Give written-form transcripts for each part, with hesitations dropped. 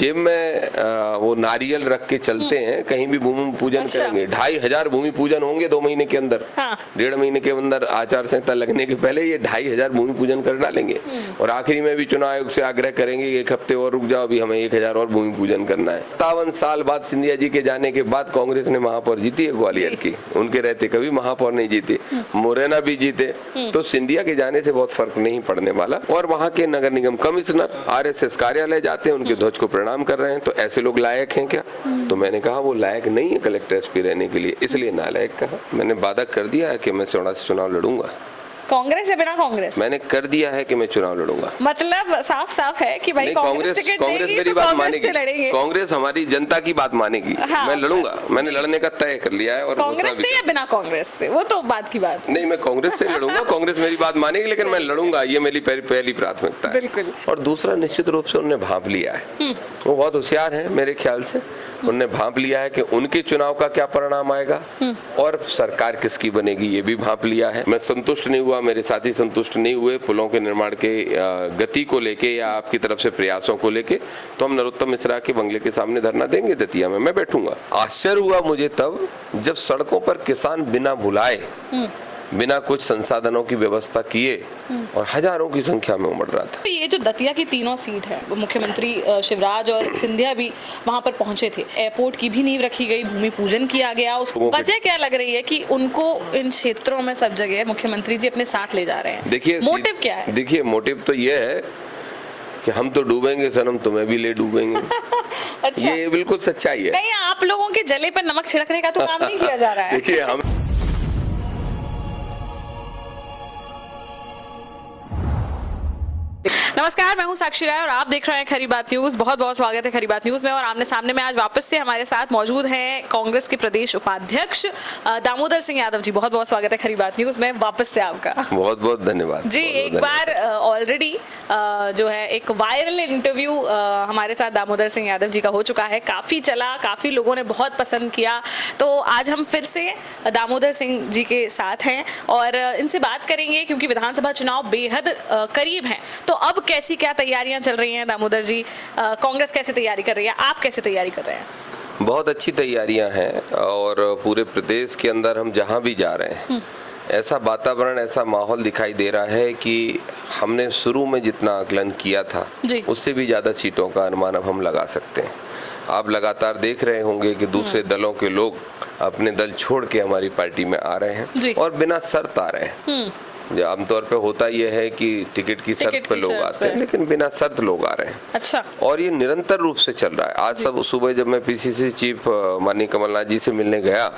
जेब में वो नारियल रख के चलते हैं, कहीं भी भूमि पूजन करेंगे। 2500 भूमि पूजन होंगे 2 महीने के अंदर। 1.5 महीने के अंदर आचार संहिता लगने के पहले ये 2500 भूमि पूजन कर डालेंगे। और आखिरी में भी चुनाव आयोग से आग्रह करेंगे 1 हफ्ते और रुक जाओ, अभी हमें 1000 और भूमि पूजन करना है। 57 साल बाद सिंधिया जी के जाने के बाद कांग्रेस ने महापौर जीती है ग्वालियर की, उनके रहते कभी महापौर नहीं जीते। मुरैना भी जीते। तो सिंधिया के जाने से बहुत फर्क नहीं पड़ने वाला। और वहाँ के नगर निगम कमिश्नर RSS कार्यालय जाते हैं, उनके ध्वज को प्रणाम कर रहे हैं। तो ऐसे लोग लायक हैं क्या? तो मैंने कहा वो लायक नहीं है कलेक्टर SP रहने के लिए, इसलिए नालायक कहा। मैंने वादा कर दिया है कि मैं चुनाव लड़ूंगा। कांग्रेस या बिना कांग्रेस? मैंने कर दिया है कि मैं चुनाव लड़ूंगा। मतलब साफ साफ है कि भाई कांग्रेस मेरी बात मानेगी, कांग्रेस हमारी जनता की बात मानेगी। मैं लड़ूंगा, मैंने लड़ने का तय कर लिया है। और कांग्रेस से या बिना कांग्रेस से, वो तो बात की बात नहीं, मैं कांग्रेस से लड़ूंगा। कांग्रेस मेरी बात मानेगी, लेकिन मैं लड़ूंगा, ये मेरी पहली प्राथमिकता है। बिल्कुल। और दूसरा, निश्चित रूप से उन्होंने भांप लिया है, वो बहुत होशियार है मेरे ख्याल से। उन्होंने भांप लिया है कि उनके चुनाव का क्या परिणाम आएगा और सरकार किसकी बनेगी, ये भी भांप लिया है। मैं संतुष्ट नहीं हुआ, मेरे साथी संतुष्ट नहीं हुए पुलों के निर्माण के गति को लेके या आपकी तरफ से प्रयासों को लेके, तो हम नरोत्तम मिश्रा के बंगले के सामने धरना देंगे दतिया में, मैं बैठूंगा। आश्चर्य हुआ मुझे तब जब सड़कों पर किसान बिना बुलाए, बिना कुछ संसाधनों की व्यवस्था किए और हजारों की संख्या में उमड़ रहा था। तो ये जो दतिया की तीनों सीट है, वो मुख्यमंत्री शिवराज और सिंधिया भी वहां पर पहुंचे थे। एयरपोर्ट की भी नींव रखी गई, भूमि पूजन किया गया। उस वजह क्या लग रही है कि उनको इन क्षेत्रों में सब जगह मुख्यमंत्री जी अपने साथ ले जा रहे हैं? देखिए मोटिव क्या है? देखिए मोटिव तो ये है कि हम तो डूबेंगे सनम, तुम्हें भी ले डूबेंगे। अच्छा। ये बिल्कुल सच्चाई है। कहीं आप लोगों के जले पर नमक छिड़कने का तो काम नहीं किया जा रहा है? देखिए हम नमस्कार, मैं हूं साक्षी राय और आप देख रहे हैं खरी बात न्यूज। बहुत बहुत स्वागत है खरी बात न्यूज में। और आमने सामने में आज वापस से हमारे साथ मौजूद हैं कांग्रेस के प्रदेश उपाध्यक्ष दामोदर सिंह यादव जी। बहुत बहुत स्वागत है खरी बात न्यूज में वापस से आपका। बहुत बहुत धन्यवाद जी। एक बार ऑलरेडी जो है एक वायरल इंटरव्यू हमारे साथ दामोदर सिंह यादव जी का हो चुका है, काफी चला, काफी लोगों ने बहुत पसंद किया। तो आज हम फिर से दामोदर सिंह जी के साथ हैं और इनसे बात करेंगे क्योंकि विधानसभा चुनाव बेहद करीब है। तो अब कैसी क्या तैयारियां चल रही हैं दामोदर जी? कांग्रेस कैसे तैयारी कर रही है, आप कैसे तैयारी कर रहे हैं? बहुत अच्छी तैयारियां हैं और पूरे प्रदेश के अंदर हम जहां भी जा रहे हैं ऐसा वातावरण, ऐसा माहौल दिखाई दे रहा है कि हमने शुरू में जितना आकलन किया था उससे भी ज्यादा सीटों का अनुमान अब हम लगा सकते हैं। आप लगातार देख रहे होंगे कि दूसरे दलों के लोग अपने दल छोड़ के हमारी पार्टी में आ रहे हैं और बिना शर्त आ रहे हैं। आमतौर पे होता यह है कि टिकट की शर्त पे लोग आते हैं, लेकिन बिना शर्त लोग आ रहे हैं। अच्छा। और ये निरंतर रूप से चल रहा है। आज सब सुबह जब मैं PCC चीफ माननीय कमलनाथ जी से मिलने गया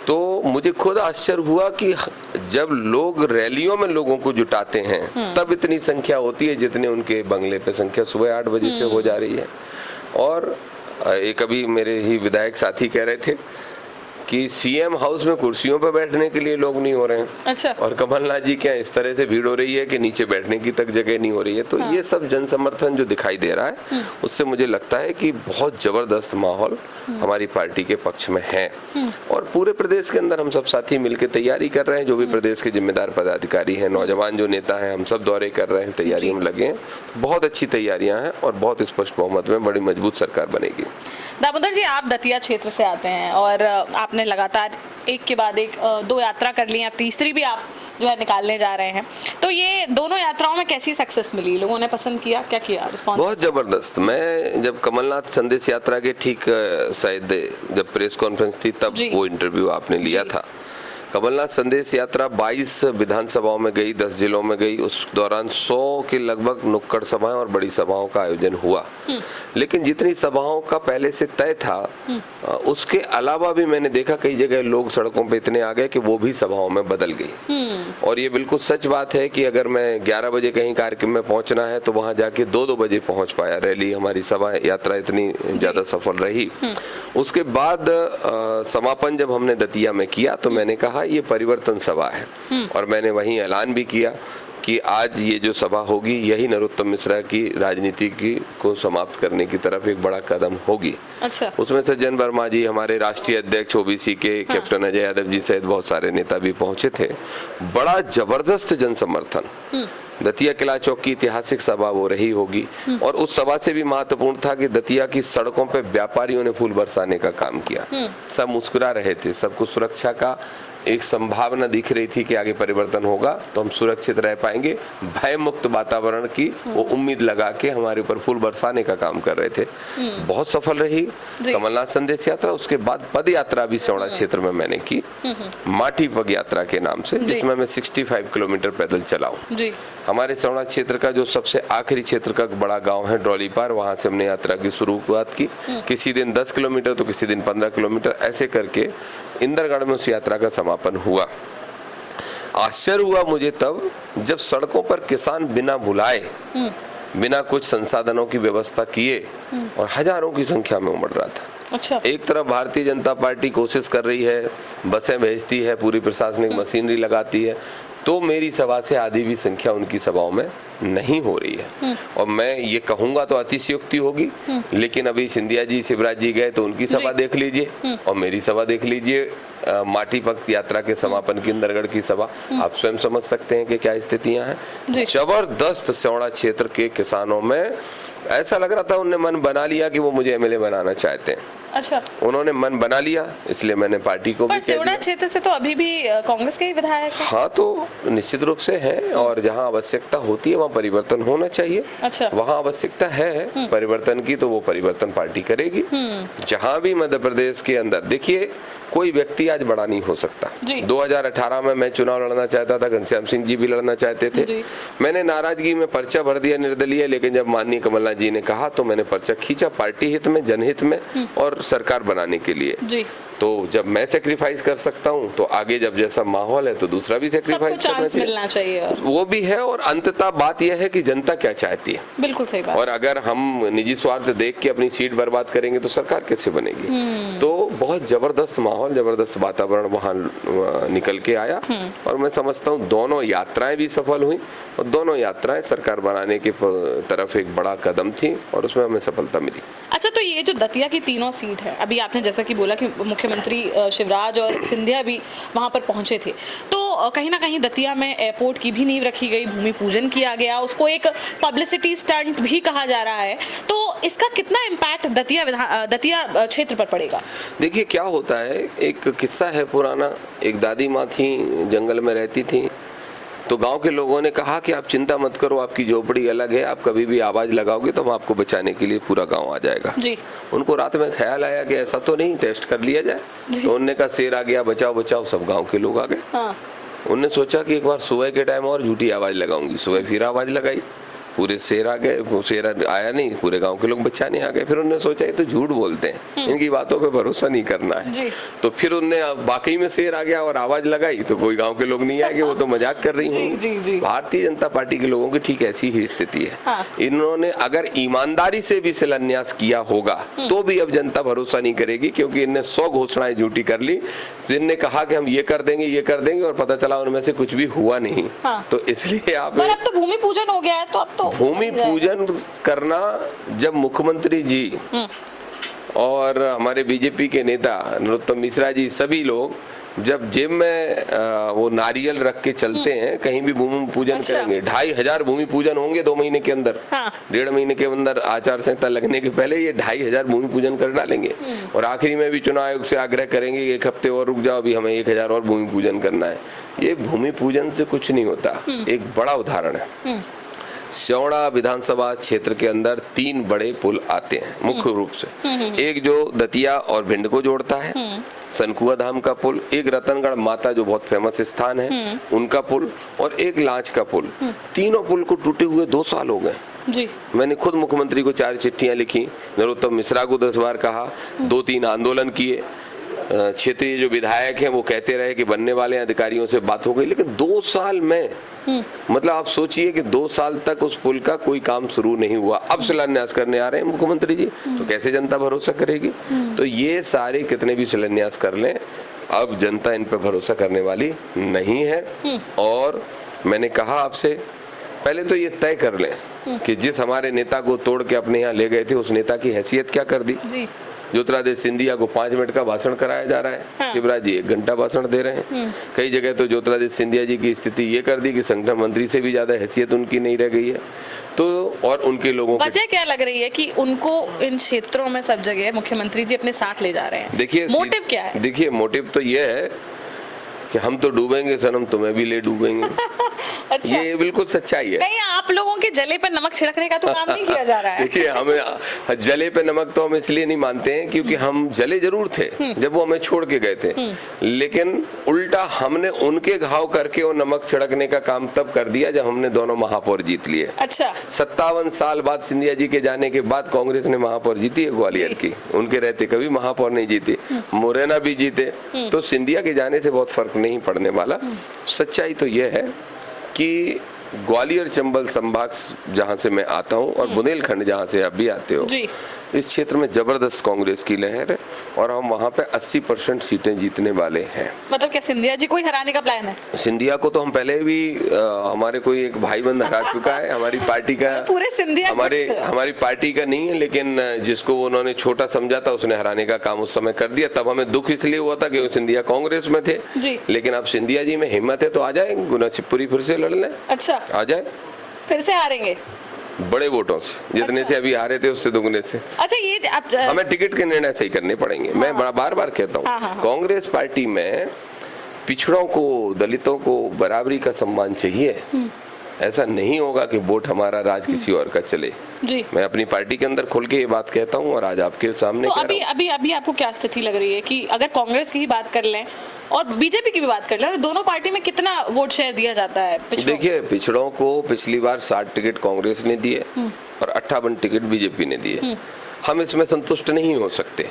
तो मुझे खुद आश्चर्य हुआ कि जब लोग रैलियों में लोगों को जुटाते हैं तब इतनी संख्या होती है जितने उनके बंगले पे संख्या सुबह 8 बजे से हो जा रही है। और एक अभी मेरे ही विधायक साथी कह रहे थे कि CM हाउस में कुर्सियों पर बैठने के लिए लोग नहीं हो रहे हैं। अच्छा। और कमलनाथ जी क्या इस तरह से भीड़ हो रही है कि नीचे बैठने की तक जगह नहीं हो रही है। तो ये सब जन समर्थन जो दिखाई दे रहा है उससे मुझे लगता है कि बहुत जबरदस्त माहौल हमारी पार्टी के पक्ष में है। और पूरे प्रदेश के अंदर हम सब साथी मिलकर तैयारी कर रहे हैं। जो भी प्रदेश के जिम्मेदार पदाधिकारी हैं, नौजवान जो नेता हैं, हम सब दौरे कर रहे हैं, तैयारियों में लगे हैं। तो बहुत अच्छी तैयारियां हैं और बहुत स्पष्ट बहुमत में बड़ी मजबूत सरकार बनेगी। दामोदर जी, आप दतिया क्षेत्र से आते हैं और आपने लगातार एक के बाद एक 2 यात्रा कर ली, अब तीसरी भी आप जो है निकालने जा रहे हैं। तो ये दोनों यात्राओं में कैसी सक्सेस मिली? लोगों ने पसंद किया, क्या किया रिस्पॉन्स? बहुत जबरदस्त। मैं जब कमलनाथ संदेश यात्रा के ठीक शायद जब प्रेस कॉन्फ्रेंस थी तब वो इंटरव्यू आपने लिया था। कमलनाथ संदेश यात्रा 22 विधानसभाओं में गई, 10 जिलों में गई। उस दौरान 100 के लगभग नुक्कड़ सभाएं और बड़ी सभाओं का आयोजन हुआ। लेकिन जितनी सभाओं का पहले से तय था उसके अलावा भी मैंने देखा कई जगह लोग सड़कों पे इतने आ गए कि वो भी सभाओं में बदल गई। और ये बिल्कुल सच बात है कि अगर मैं 11 बजे कहीं कार्यक्रम में पहुंचना है तो वहां जाके 2-2 बजे पहुंच पाया। रैली, हमारी सभा यात्रा इतनी ज्यादा सफल रही। उसके बाद समापन जब हमने दतिया में किया तो मैंने कहा ये परिवर्तन सभा है और मैंने वहीं ऐलान भी किया कि आज ये जो सभा होगी यही नरोत्तम मिश्रा की राजनीति की को समाप्त करने की तरफ एक बड़ा कदम होगी। अच्छा। उसमें सज्जन वर्मा जी, हमारे राष्ट्रीय अध्यक्ष OBC के कैप्टन अजय यादव जी सहित बहुत सारे नेता भी पहुंचे थे। बड़ा जबरदस्त जन समर्थन। दतिया किला चौक की ऐतिहासिक सभा वो रही होगी, और उस सभा से भी महत्वपूर्ण था कि दतिया की सड़कों पे व्यापारियों ने फूल बरसाने का काम किया। सब मुस्कुरा रहे थे, सबको सुरक्षा का एक संभावना दिख रही थी कि आगे परिवर्तन होगा तो हम सुरक्षित रह पाएंगे। भय मुक्त वातावरण की वो उम्मीद लगा के हमारे ऊपर फूल बरसाने का काम कर रहे थे। बहुत सफल रही कमलनाथ संदेश यात्रा। उसके बाद पद यात्रा भी सियोड़ा क्षेत्र में मैंने की, माटी पग यात्रा के नाम से, जिसमें मैं 65 किलोमीटर पैदल चला हूँ। हमारे सियोड़ा क्षेत्र का जो सबसे आखिरी क्षेत्र का बड़ा गांव है ड्रॉलीपार, वहां से हमने यात्रा की शुरुआत की। किसी दिन 10 किलोमीटर तो किसी दिन 15 किलोमीटर, ऐसे करके इंदरगढ़ में उस यात्रा का समापन हुआ। आश्चर्य हुआ मुझे तब जब सड़कों पर किसान बिना बुलाए, बिना कुछ संसाधनों की व्यवस्था किए और हजारों की संख्या में उमड़ रहा था। अच्छा। एक तरफ भारतीय जनता पार्टी कोशिश कर रही है, बसें भेजती है, पूरी प्रशासनिक मशीनरी लगाती है, तो मेरी सभा से आधी भी संख्या उनकी सभाओं में नहीं हो रही है। और मैं ये कहूंगा तो अतिशयोक्ति होगी, लेकिन अभी सिंधिया जी, शिवराज जी गए तो उनकी सभा देख लीजिए और मेरी सभा देख लीजिए, माटी पग यात्रा के समापन की इंदरगढ़ की सभा। आप स्वयं समझ सकते हैं कि क्या स्थितियां हैं। जबरदस्त सियोड़ा क्षेत्र के किसानों में ऐसा लग रहा था उन्होंने मन बना लिया कि वो मुझे एमएलए बनाना चाहते हैं। अच्छा। उन्होंने मन बना लिया, इसलिए मैंने पार्टी को भी सियोड़ा क्षेत्र से तो अभी भी कांग्रेस के ही विधायक हैं। हाँ, तो निश्चित रूप से है, और जहाँ आवश्यकता होती है वहाँ परिवर्तन होना चाहिए। अच्छा। वहाँ आवश्यकता है परिवर्तन की, तो वो परिवर्तन पार्टी करेगी। जहाँ भी मध्य प्रदेश के अंदर देखिए, कोई व्यक्ति आज बड़ा नहीं हो सकता। 2018 में मैं चुनाव लड़ना चाहता था, घनश्याम सिंह जी भी लड़ना चाहते थे। मैंने नाराजगी में पर्चा भर दिया निर्दलीय, लेकिन जब माननीय कमलनाथ जी ने कहा तो मैंने पर्चा खींचा पार्टी हित में, जनहित में और सरकार बनाने के लिए। तो जब मैं सेक्रीफाइस कर सकता हूँ तो आगे जब जैसा माहौल है तो दूसरा भी सेक्रीफाइस करना चाहिए। वो भी है, और अंततः बात यह है कि जनता क्या चाहती है। बिल्कुल सही बात। और अगर हम निजी स्वार्थ देख के अपनी सीट बर्बाद करेंगे तो सरकार कैसे बनेगी। तो बहुत जबरदस्त माहौल, जबरदस्त वातावरण वहाँ निकल के आया, और मैं समझता हूँ दोनों यात्राएं भी सफल हुई, और दोनों यात्राएं सरकार बनाने की तरफ एक बड़ा कदम थी, और उसमें हमें सफलता मिली। अच्छा, तो ये जो दतिया की तीनों सीट है, अभी आपने जैसा कि बोला कि मुख्यमंत्री शिवराज और सिंधिया भी वहां पर पहुंचे थे, तो कहीं ना कहीं दतिया में एयरपोर्ट की भी नींव रखी गई, भूमि पूजन किया गया, उसको एक पब्लिसिटी स्टंट भी कहा जा रहा है। तो इसका कितना इम्पैक्ट दतिया क्षेत्र पर पड़ेगा? देखिए क्या होता है, एक किस्सा है पुराना। एक दादी माँ थी, जंगल में रहती थी, तो गांव के लोगों ने कहा कि आप चिंता मत करो, आपकी झोपड़ी अलग है, आप कभी भी आवाज लगाओगे तो हम आपको बचाने के लिए पूरा गांव आ जाएगा। उनको रात में ख्याल आया कि ऐसा तो नहीं, टेस्ट कर लिया जाए। तो उन्होंने कहा शेर आ गया, बचाओ बचाओ, सब गांव के लोग आ गए। उन्होंने सोचा कि एक बार सुबह के टाइम और झूठी आवाज लगाऊंगी। सुबह फिर आवाज लगाई, पूरे शेर आ गए, वो शेर आया नहीं, पूरे गांव के लोग बचाने आ गए। फिर उन्होंने सोचा ये तो झूठ बोलते हैं, इनकी बातों पे भरोसा नहीं करना है। तो फिर उनने वाकई में शेर आ गया और आवाज लगाई, तो कोई गांव के लोग नहीं आए कि वो तो मजाक कर रही होंगी। भारतीय जनता पार्टी के लोगों की ठीक ऐसी ही स्थिति है। इन्होंने अगर ईमानदारी से भी शिलान्यास किया होगा तो भी अब जनता भरोसा नहीं करेगी, क्योंकि इनने 100 घोषणाएं झूठी कर ली। इनने कहा कि हम ये कर देंगे, ये कर देंगे, और पता चला उनमें से कुछ भी हुआ नहीं। तो इसलिए आप, अब तो भूमि पूजन हो गया है, तो अब तो भूमि पूजन करना, जब मुख्यमंत्री जी और हमारे बीजेपी के नेता नरोत्तम मिश्रा जी, सभी लोग जब जेब में वो नारियल रख के चलते हैं, कहीं भी भूमि पूजन करेंगे। 2500 भूमि पूजन होंगे 2 महीने के अंदर। 1.5 महीने के अंदर आचार संहिता लगने के पहले ये 2500 भूमि पूजन कर डालेंगे, और आखिरी में भी चुनाव आयोग से आग्रह करेंगे 1 हफ्ते और रुक जाओ, अभी हमें 1000 और भूमि पूजन करना है। ये भूमि पूजन से कुछ नहीं होता। एक बड़ा उदाहरण है, सियोड़ा विधानसभा क्षेत्र के अंदर 3 बड़े पुल आते हैं मुख्य रूप से। एक जो दतिया और भिंड को जोड़ता है, सनकुआ धाम का पुल, एक रतनगढ़ माता जो बहुत फेमस स्थान है उनका पुल, और एक लांच का पुल। तीनों पुल को टूटे हुए 2 साल हो गए। मैंने खुद मुख्यमंत्री को 4 चिट्ठियां लिखी, नरोत्तम मिश्रा को 10 बार कहा, 2-3 आंदोलन किए। क्षेत्रीय जो विधायक हैं वो कहते रहे कि बनने वाले अधिकारियों से बात हो गई, लेकिन 2 साल में, मतलब आप सोचिए कि 2 साल तक उस पुल का कोई काम शुरू नहीं हुआ। अब शिलान्यास करने आ रहे हैं मुख्यमंत्री जी, तो कैसे जनता भरोसा करेगी? तो ये सारे कितने भी शिलान्यास कर लें, अब जनता इन पर भरोसा करने वाली नहीं है। और मैंने कहा आपसे, पहले तो ये तय कर लें कि जिस हमारे नेता को तोड़ के अपने यहाँ ले गए थे, उस नेता की हैसियत क्या कर दी। ज्योतिरादित्य सिंधिया को 5 मिनट का भाषण कराया जा रहा है, शिवराज जी 1 घंटा भाषण दे रहे हैं। कई जगह तो ज्योतिरादित्य सिंधिया जी की स्थिति ये कर दी कि संगठन मंत्री से भी ज्यादा हैसियत उनकी नहीं रह गई है। तो और उनके लोगों वजह क्या लग रही है कि उनको इन क्षेत्रों में सब जगह मुख्यमंत्री जी अपने साथ ले जा रहे हैं? देखिए मोटिव क्या है? देखिए मोटिव तो ये है कि हम तो डूबेंगे सनम, तुम्हें भी ले डूबेंगे। अच्छा। ये बिल्कुल सच्चाई है। कहीं आप लोगों के जले पर नमक छिड़कने का तो काम नहीं किया जा रहा है? देखिए हमें जले पे नमक तो हम इसलिए नहीं मानते हैं क्योंकि हम जले जरूर थे जब वो हमें छोड़ के गए थे, लेकिन उल्टा हमने उनके घाव करके वो नमक छिड़कने का काम तब कर दिया जब हमने दोनों महापौर जीत लिए। अच्छा। 57 साल बाद सिंधिया जी के जाने के बाद कांग्रेस ने महापौर जीती है ग्वालियर की। उनके रहते कभी महापौर नहीं जीती। मुरैना भी जीते। तो सिंधिया के जाने से बहुत फर्क नहीं पड़ने वाला। सच्चाई तो यह है कि ग्वालियर चंबल संभाग जहां से मैं आता हूं और बुंदेलखंड जहां से आप भी आते हो, इस क्षेत्र में जबरदस्त कांग्रेस की लहर है और हम वहां पे 80% सीटें जीतने वाले हैं। मतलब क्या सिंधिया जी को ही हराने का प्लान है? सिंधिया को तो हम पहले भी हमारे कोई एक भाई बंद हरा चुका है। हमारी पार्टी का पूरे सिंधिया हमारी पार्टी का नहीं है, लेकिन जिसको उन्होंने छोटा समझा था उसने हराने का काम उस समय कर दिया। तब हमें दुख इसलिए हुआ था कि सिंधिया कांग्रेस में थे, लेकिन अब सिंधिया जी में हिम्मत है तो आ जाए, गुना शिवपुरी फिर से लड़ लें। अच्छा, आ जाए, फिर से हारेंगे बड़े वोटों से, जितने से अभी हारे थे उससे दुगने से। अच्छा, ये हमें टिकट के निर्णय सही करने पड़ेंगे। मैं बार बार कहता हूँ कांग्रेस पार्टी में पिछड़ों को, दलितों को बराबरी का सम्मान चाहिए। ऐसा नहीं होगा कि वोट हमारा राज किसी और का चले। जी। मैं अपनी पार्टी के अंदर खुल के ये बात कहता हूँ और आज आपके सामने तो अभी आपको क्या स्थिति लग रही है कि अगर कांग्रेस की ही बात कर लें और बीजेपी की भी बात कर लें तो दोनों पार्टी में कितना वोट शेयर दिया जाता है पिछड़ों? देखिए पिछड़ों को पिछली बार 60 टिकट कांग्रेस ने दिए और 58 टिकट बीजेपी ने दिए। हम इसमें संतुष्ट नहीं हो सकते।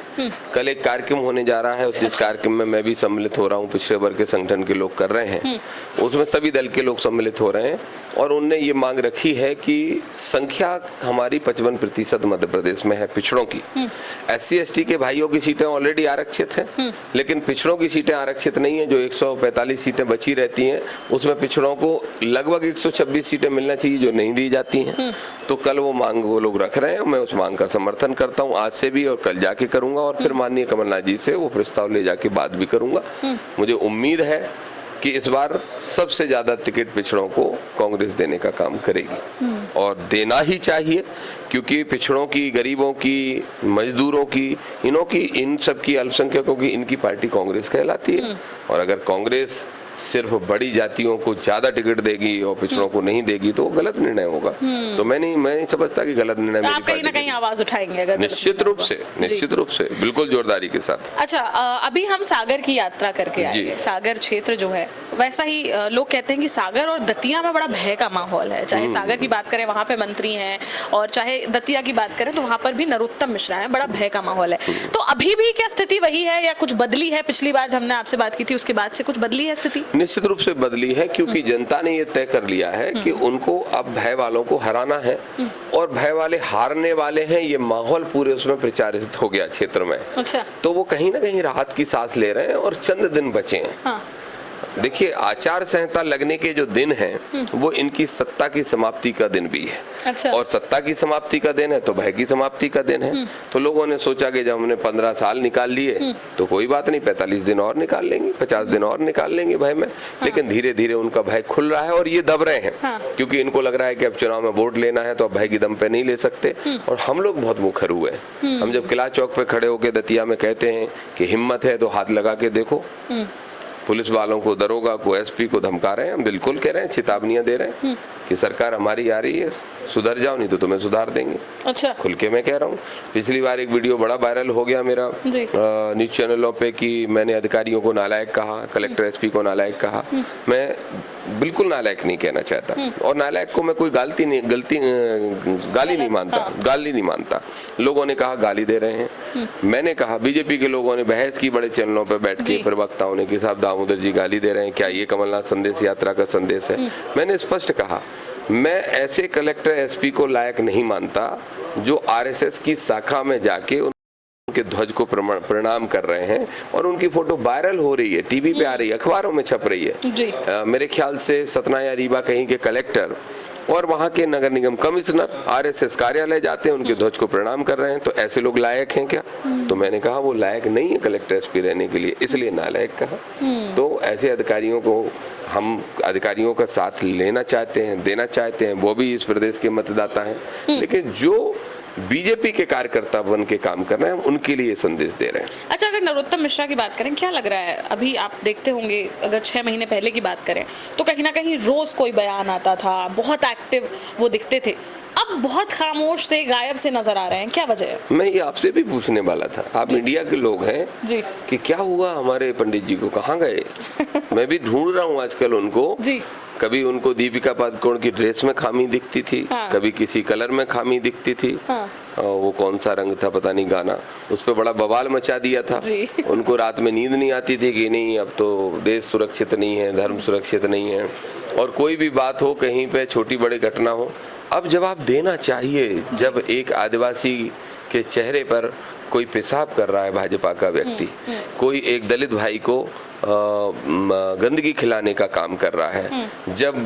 कल एक कार्यक्रम होने जा रहा है, जिस कार्यक्रम में मैं भी सम्मिलित हो रहा हूँ, पिछड़े वर्ग के संगठन के लोग कर रहे हैं, उसमें सभी दल के लोग सम्मिलित हो रहे हैं और उनने ये मांग रखी है कि संख्या हमारी 55% मध्य प्रदेश में है पिछड़ों की। SC/ST के भाइयों की सीटें ऑलरेडी आरक्षित हैं, लेकिन पिछड़ों की सीटें आरक्षित नहीं है। जो 145 सीटें बची रहती हैं उसमें पिछड़ों को लगभग 126 सीटें मिलना चाहिए जो नहीं दी जाती हैं। तो कल वो मांग वो लोग रख रहे हैं, मैं उस मांग का समर्थन करता हूँ आज से भी और कल जाके करूंगा और फिर माननीय कमलनाथ जी से वो प्रस्ताव ले जाके बात भी करूंगा। मुझे उम्मीद है कि इस बार सबसे ज्यादा टिकट पिछड़ों को कांग्रेस देने का काम करेगी और देना ही चाहिए, क्योंकि पिछड़ों की, गरीबों की, मजदूरों की, इन सब की, अल्पसंख्यकों की, इनकी पार्टी कांग्रेस कहलाती है। और अगर कांग्रेस सिर्फ बड़ी जातियों को ज्यादा टिकट देगी और पिछड़ों को नहीं देगी तो गलत निर्णय होगा। तो मैं नहीं समझता कि गलत निर्णय तो आप कहीं ना कहीं आवाज उठाएंगे अगर? निश्चित रूप से बिल्कुल जोरदारी के साथ। अच्छा, अभी हम सागर की यात्रा करके आए। सागर क्षेत्र जो है वैसा ही लोग कहते हैं कि सागर और दतिया में बड़ा भय का माहौल है। चाहे सागर की बात करें वहां पे मंत्री हैं और चाहे दतिया की बात करें तो वहां पर भी नरोत्तम मिश्रा है, बड़ा भय का माहौल है। तो अभी भी क्या स्थिति वही है या कुछ बदली है? पिछली बार जब हमने आपसे बात की थी उसके बाद से कुछ बदली है स्थिति? निश्चित रूप से बदली है, क्योंकि जनता ने ये तय कर लिया है कि उनको अब भय वालों को हराना है और भय वाले हारने वाले हैं। ये माहौल पूरे उसमें प्रचारित हो गया क्षेत्र में। अच्छा। तो वो कहीं ना कहीं राहत की सांस ले रहे हैं और चंद दिन बचे हैं। हाँ। देखिए आचार संहिता लगने के जो दिन हैं वो इनकी सत्ता की समाप्ति का दिन भी है। अच्छा। और सत्ता की समाप्ति का दिन है तो भय की समाप्ति का दिन है। तो लोगों ने सोचा कि जब हमने 15 साल निकाल लिए तो कोई बात नहीं, 45 दिन और निकाल लेंगे, 50 दिन और निकाल लेंगे भय में। लेकिन धीरे धीरे उनका भय खुल रहा है और ये दब रहे हैं, क्योंकि इनको लग रहा है कि अब चुनाव में वोट लेना है तो अब भय की दम पे नहीं ले सकते। और हम लोग बहुत मुखर हुए। हम जब किला चौक पे खड़े होकर दतिया में कहते हैं कि हिम्मत है तो हाथ लगा के देखो, पुलिस वालों को, दरोगा को, SP को धमका रहे हैं, हम बिल्कुल कह रहे हैं, चेतावनियां दे रहे हैं कि सरकार हमारी आ रही है, सुधर जाओ नहीं तो तुम्हें सुधार देंगे। अच्छा। खुल के मैं कह रहा हूँ। पिछली बार एक वीडियो बड़ा वायरल हो गया मेरा न्यूज चैनलों पे कि मैंने अधिकारियों को नालायक कहा, कलेक्टर SP को नालायक कहा। मैं बिल्कुल नालायक नहीं कहना चाहता और नालायक को मैं कोई गाली नहीं मानता। लोगों ने कहा गाली दे रहे हैं। मैंने कहा, बीजेपी के लोगों ने बहस की बड़े चैनलों पे बैठ के, प्रवक्ताओं ने कि साहब दामोदर जी गाली दे रहे हैं, क्या ये कमलनाथ संदेश यात्रा का संदेश है? मैंने स्पष्ट कहा मैं ऐसे कलेक्टर SP को लायक नहीं मानता जो RSS की शाखा में जाके उनके ध्वज को प्रणाम कर रहे हैं और उनकी फोटो वायरल हो रही है, टीवी पे आ रही है, अखबारों में छप रही है। मेरे ख्याल से सतना या रीवा कहीं के कलेक्टर और वहाँ के नगर निगम कमिश्नर आरएसएस कार्यालय जाते हैं, उनके ध्वज को प्रणाम कर रहे हैं। तो ऐसे लोग लायक हैं क्या? तो मैंने कहा वो लायक नहीं है कलेक्टर एसपी रहने के लिए, इसलिए नालायक कहा। तो ऐसे अधिकारियों को हम अधिकारियों का साथ लेना चाहते हैं, देना चाहते हैं, वो भी इस प्रदेश के मतदाता हैं, लेकिन जो बीजेपी के कार्यकर्ता बन के काम कर रहे हैं उनके लिए संदेश दे रहे हैं। अच्छा, अगर नरोत्तम मिश्रा की बात करें, क्या लग रहा है, अभी आप देखते होंगे अगर 6 महीने पहले की बात करें तो कहीं ना कहीं रोज कोई बयान आता था, बहुत एक्टिव वो दिखते थे, अब बहुत खामोश से गायब से नजर आ रहे हैं, क्या वजह है? मैं ये आपसे भी पूछने वाला था, आप मीडिया के लोग हैं जी, कि क्या हुआ हमारे पंडित जी को, कहाँ गए? मैं भी ढूंढ रहा हूँ आजकल उनको जी। कभी उनको दीपिका पादुकोण की ड्रेस में खामी दिखती थी, हाँ। कभी किसी कलर में खामी दिखती थी, हाँ। वो कौन सा रंग था पता नहीं, गाना उस पर बड़ा बवाल मचा दिया था। उनको रात में नींद नहीं आती थी कि नहीं अब तो देश सुरक्षित नहीं है, धर्म सुरक्षित नहीं है, और कोई भी बात हो कहीं पे छोटी बड़ी घटना हो अब जवाब देना चाहिए। जब एक आदिवासी के चेहरे पर कोई पेशाब कर रहा है भाजपा का व्यक्ति, कोई एक दलित भाई को गंदगी खिलाने का काम कर रहा है, जब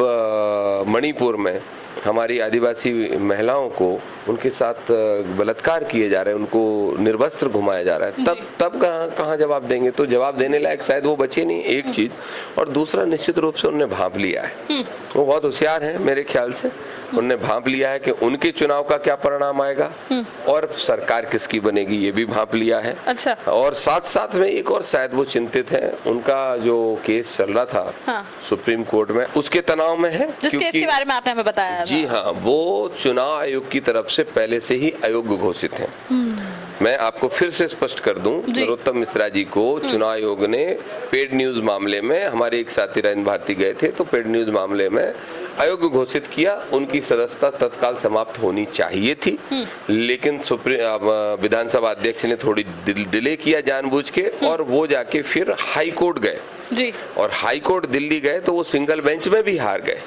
मणिपुर में हमारी आदिवासी महिलाओं को उनके साथ बलात्कार किए जा रहे हैं, उनको निर्वस्त्र घुमाया जा रहा है, तब कहाँ जवाब देंगे? तो जवाब देने लायक शायद वो बचे नहीं, एक चीज। और दूसरा, निश्चित रूप से उन्होंने भांप लिया है, वो बहुत होशियार है मेरे ख्याल से, उन्होंने भांप लिया है कि उनके चुनाव का क्या परिणाम आएगा और सरकार किसकी बनेगी, ये भी भांप लिया है। अच्छा। और साथ साथ में एक और शायद वो चिंतित है, उनका जो केस चल रहा था हाँ। सुप्रीम कोर्ट में, उसके तनाव में है, जिस केस के बारे में आपने हमें बताया। जी हाँ, वो चुनाव आयोग की तरफ से पहले से ही अयोग्य घोषित हैं। मैं आपको फिर से स्पष्ट कर दूं, नरोत्तम मिश्रा जी को चुनाव आयोग ने पेड न्यूज मामले में, हमारे एक साथी राजन भारती गए थे तो पेड न्यूज मामले में अयोग्य घोषित किया, उनकी सदस्यता तत्काल समाप्त होनी चाहिए थी, लेकिन विधानसभा अध्यक्ष ने थोड़ी डिले किया जानबूझ के, और वो जाके फिर हाई कोर्ट गए जी। और हाई कोर्ट दिल्ली गए तो वो सिंगल बेंच में भी हार गए,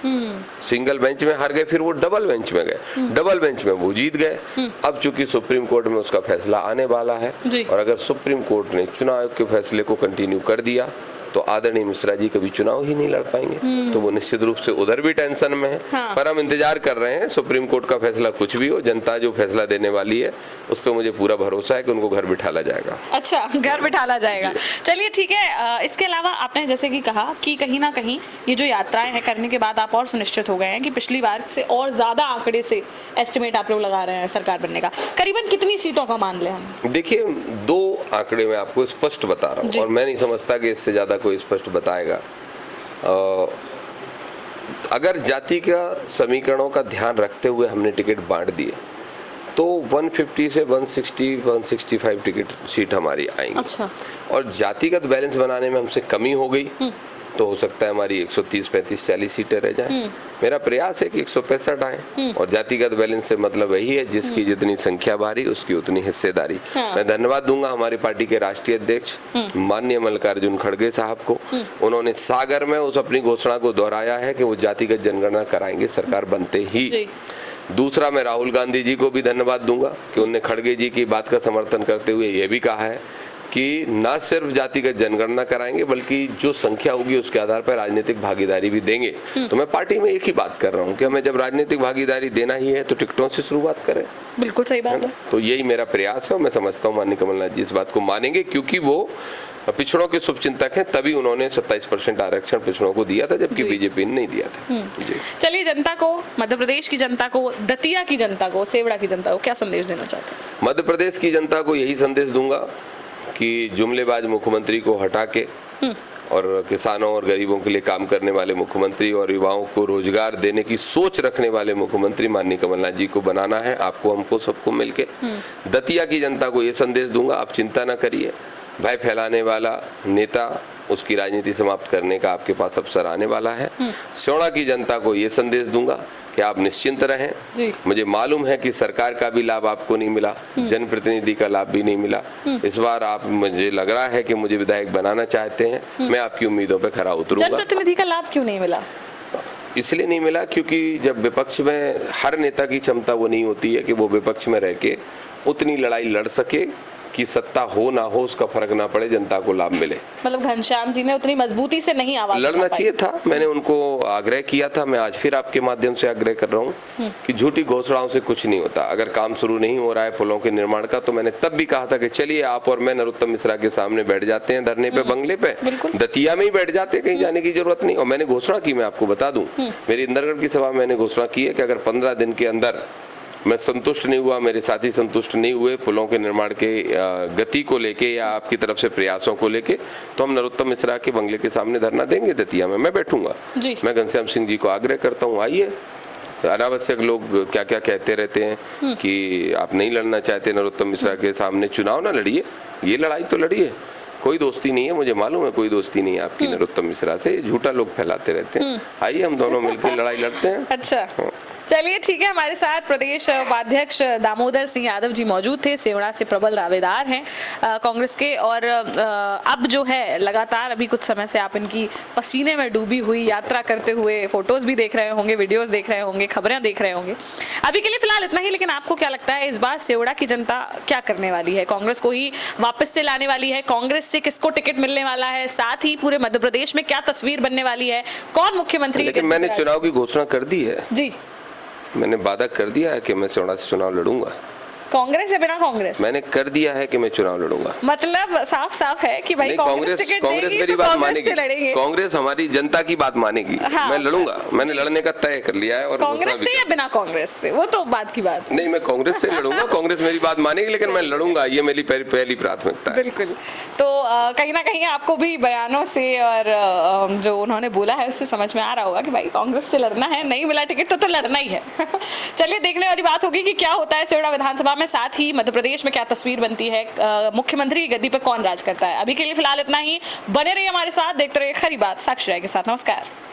सिंगल बेंच में हार गए, फिर वो डबल बेंच में गए, डबल बेंच में वो जीत गए। अब चूंकि सुप्रीम कोर्ट में उसका फैसला आने वाला है, और अगर सुप्रीम कोर्ट ने चुनाव आयोग के फैसले को कंटिन्यू कर दिया तो आदरणीय मिश्रा जी कभी चुनाव ही नहीं लड़ पाएंगे। तो वो निश्चित रूप से उधर भी टेंशन में है। हाँ। पर हम इंतजार कर रहे हैं सुप्रीम कोर्ट का फैसला कुछ भी हो, जनता जो फैसला देने वाली है उस पर मुझे पूरा भरोसा है कि उनको घर बिठाला जाएगा। अच्छा, घर बिठाला जाएगा, चलिए ठीक है। इसके अलावा आपने जैसे कि कहा कि कहीं ना कहीं ये जो यात्राएं हैं करने के बाद आप और सुनिश्चित हो गए हैं कि पिछली बार से और ज्यादा आंकड़े से एस्टिमेट आप लोग लगा रहे हैं सरकार बनने का। करीबन कितनी सीटों का मान ले हम? देखिए, 2 आंकड़े मैं आपको स्पष्ट बता रहा हूँ और मैं नहीं समझता कि इससे ज्यादा कोई स्पष्ट बताएगा। अगर जाति का समीकरणों का ध्यान रखते हुए हमने टिकट बांट दिए तो 150 से 160 165 टिकट सीट हमारी आएंगी। अच्छा। और जातिगत बैलेंस बनाने में हमसे कमी हो गई तो हो सकता है हमारी 130 35 40 सीटें रह जाएं। मेरा प्रयास है कि 165 आए, और जातिगत बैलेंस से मतलब वही है जिसकी जितनी संख्या भारी उसकी उतनी हिस्सेदारी। हाँ। मैं धन्यवाद दूंगा हमारी पार्टी के राष्ट्रीय अध्यक्ष माननीय मल्लिकार्जुन खड़गे साहब को। उन्होंने सागर में उस अपनी घोषणा को दोहराया है कि वो जातिगत जनगणना कराएंगे सरकार बनते ही। दूसरा, मैं राहुल गांधी जी को भी धन्यवाद दूंगा कि उन्होंने खड़गे जी की बात का समर्थन करते हुए ये भी कहा है कि न सिर्फ जातिगत जनगणना कराएंगे बल्कि जो संख्या होगी उसके आधार पर राजनीतिक भागीदारी भी देंगे। तो मैं पार्टी में एक ही बात कर रहा हूँ कि हमें जब राजनीतिक भागीदारी देना ही है तो टिकटों से शुरुआत करें। बिल्कुल सही बात है। तो यही मेरा प्रयास है और मैं समझता हूँ माननीय कमलनाथ जी इस बात को मानेंगे, क्योंकि वो पिछड़ों के शुभचिंतक हैं, तभी उन्होंने 27% आरक्षण पिछड़ों को दिया था जबकि बीजेपी ने नहीं दिया था। चलिए, जनता को, मध्य प्रदेश की जनता को, दतिया की जनता को, सेवड़ा की जनता को क्या संदेश देना चाहते हैं? मध्य प्रदेश की जनता को यही संदेश दूंगा कि जुमलेबाज मुख्यमंत्री को हटा के और किसानों और गरीबों के लिए काम करने वाले मुख्यमंत्री और युवाओं को रोजगार देने की सोच रखने वाले मुख्यमंत्री माननीय कमलनाथ जी को बनाना है, आपको, हमको, सबको मिलके। दतिया की जनता को ये संदेश दूंगा, आप चिंता न करिए, भय फैलाने वाला नेता, उसकी राजनीति समाप्त करने का आपके पास अवसर आने वाला है। सेवड़ा की जनता को ये संदेश दूंगा कि आप निश्चिंत रहें। मुझे मालूम है कि सरकार का भी लाभ आपको नहीं मिला, जनप्रतिनिधि का लाभ भी नहीं मिला। इस बार आप, मुझे लग रहा है कि मुझे विधायक बनाना चाहते हैं, मैं आपकी उम्मीदों पर खरा उतरूंगा। जनप्रतिनिधि का लाभ क्यों नहीं मिला? इसलिए नहीं मिला क्योंकि जब विपक्ष में, हर नेता की क्षमता वो नहीं होती है कि वो विपक्ष में रह के उतनी लड़ाई लड़ सके की सत्ता हो ना हो उसका फर्क ना पड़े, जनता को लाभ मिले। मतलब घनश्याम जी ने उतनी मजबूती से नहीं आवाज लड़ना उठा पाई। चाहिए था, मैंने उनको आग्रह किया था, मैं आज फिर आपके माध्यम से आग्रह कर रहा हूँ कि झूठी घोषणाओं से कुछ नहीं होता। अगर काम शुरू नहीं हो रहा है पुलों के निर्माण का, तो मैंने तब भी कहा था कि चलिए आप और मैं नरोत्तम मिश्रा के सामने बैठ जाते हैं धरने पे, बंगले पे, दतिया में ही बैठ जाते हैं, कहीं जाने की जरूरत नहीं। और मैंने घोषणा की, मैं आपको बता दूं, मेरी इंदरगढ़ की सभा में मैंने घोषणा की है कि अगर 15 दिन के अंदर मैं संतुष्ट नहीं हुआ, मेरे साथी संतुष्ट नहीं हुए पुलों के निर्माण के गति को लेके या आपकी तरफ से प्रयासों को लेके, तो हम नरोत्तम मिश्रा के बंगले के सामने धरना देंगे दतिया में, मैं बैठूंगा। मैं घनश्याम सिंह जी को आग्रह करता हूँ, आइए। अनावश्यक लोग क्या क्या कहते रहते हैं कि आप नहीं लड़ना चाहते नरोत्तम मिश्रा के सामने, चुनाव ना लड़िए, ये लड़ाई तो लड़िए। कोई दोस्ती नहीं है, मुझे मालूम है कोई दोस्ती नहीं है आपकी नरोत्तम मिश्रा से, झूठा लोग फैलाते रहते हैं। आइए हम दोनों मिलकर लड़ाई लड़ते हैं। अच्छा, चलिए ठीक है। हमारे साथ प्रदेश उपाध्यक्ष दामोदर सिंह यादव जी मौजूद थे, सेवड़ा से प्रबल दावेदार हैं कांग्रेस के, और अब जो है लगातार अभी कुछ समय से आप इनकी पसीने में डूबी हुई यात्रा करते हुए फोटोज भी देख रहे होंगे, वीडियोस देख रहे होंगे, खबरें देख रहे होंगे। अभी के लिए फिलहाल इतना ही, लेकिन आपको क्या लगता है इस बार सेवड़ा की जनता क्या करने वाली है? कांग्रेस को ही वापस से लाने वाली है? कांग्रेस से किसको टिकट मिलने वाला है? साथ ही पूरे मध्य प्रदेश में क्या तस्वीर बनने वाली है? कौन मुख्यमंत्री? लेकिन मैंने चुनाव की घोषणा कर दी है जी, मैंने वादा कर दिया है कि मैं सेवड़ा से चुनाव लड़ूंगा। कांग्रेस या बिना कांग्रेस? मैंने कर दिया है कि मैं चुनाव लड़ूंगा। मतलब साफ साफ है कि भाई कांग्रेस टिकट देगी मेरी तो बात कांग्रेस से लड़ेंगे। मानेगी, कांग्रेस हमारी जनता की बात मानेगी। हाँ, मैं लड़ूंगा, मैंने लड़ने का तय कर लिया है। और कांग्रेस से या बिना कांग्रेस से, वो तो बात की बात नहीं, मैं कांग्रेस से लड़ूंगा, कांग्रेस मेरी बात मानेगी, लेकिन मैं लड़ूंगा, ये मेरी पहली प्राथमिकता है। बिल्कुल। तो कहीं ना कहीं आपको भी बयानों से और जो उन्होंने बोला है उससे समझ में आ रहा होगा कि भाई कांग्रेस से लड़ना है, नहीं मिला टिकट तो लड़ना ही है। चलिए देखने वाली बात होगी कि क्या होता है सेवड़ा विधानसभा में, साथ ही मध्य प्रदेश में क्या तस्वीर बनती है, मुख्यमंत्री की गद्दी पर कौन राज करता है। अभी के लिए फिलहाल इतना ही, बने रहिए हमारे साथ, देखते रहिए खरी बात साक्षी राय के साथ। नमस्कार।